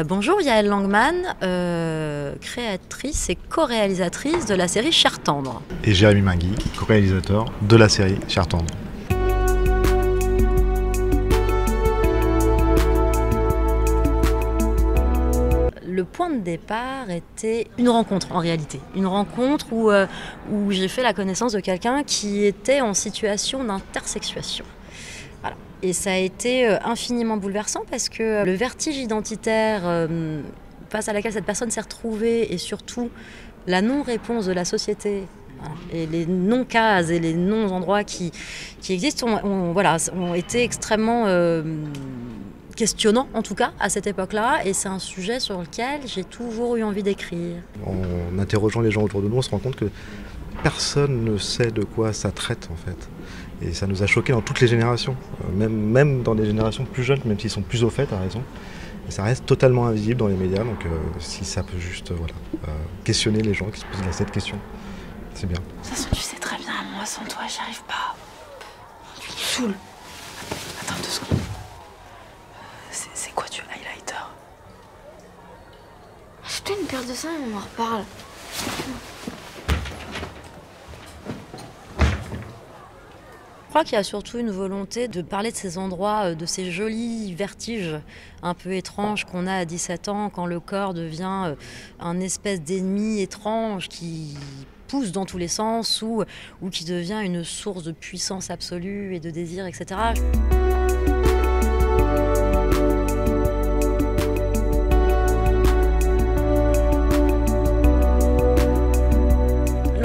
Bonjour, Yael Langman, créatrice et co-réalisatrice de la série Chair tendre. Et Jérémy Mingui, co-réalisateur de la série Chair tendre. Le point de départ était une rencontre en réalité. Une rencontre où j'ai fait la connaissance de quelqu'un qui était en situation d'intersexuation. Voilà. Et ça a été infiniment bouleversant parce que le vertige identitaire face à laquelle cette personne s'est retrouvée et surtout la non-réponse de la société, voilà, et les non-cases et les non-endroits qui existent ont été extrêmement questionnants en tout cas à cette époque-là, et c'est un sujet sur lequel j'ai toujours eu envie d'écrire. En interrogeant les gens autour de nous, on se rend compte que personne ne sait de quoi ça traite en fait. Et ça nous a choqués dans toutes les générations, même dans les générations plus jeunes, même s'ils sont plus au fait, à raison. Et ça reste totalement invisible dans les médias, donc si ça peut juste questionner les gens qui se posent cette question, c'est bien. De toute façon, tu sais très bien, moi sans toi, j'y arrive pas. Tu me saoules. Attends 2 secondes. C'est quoi du highlighter? Achète-toi une paire de ça et on en reparle. Je crois qu'il y a surtout une volonté de parler de ces endroits, de ces jolis vertiges un peu étranges qu'on a à 17 ans quand le corps devient un espèce d'ennemi étrange qui pousse dans tous les sens ou qui devient une source de puissance absolue et de désir, etc.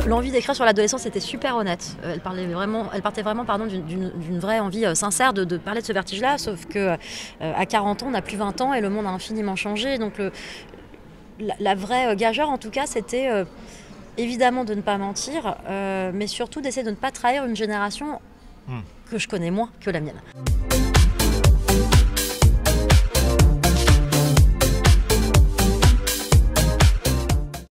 L'envie d'écrire sur l'adolescence était super honnête. Elle partait vraiment d'une vraie envie sincère de parler de ce vertige-là, sauf que à 40 ans, on n'a plus 20 ans et le monde a infiniment changé. Donc la vraie gageure, en tout cas, c'était évidemment de ne pas mentir, mais surtout d'essayer de ne pas trahir une génération que je connais moins que la mienne.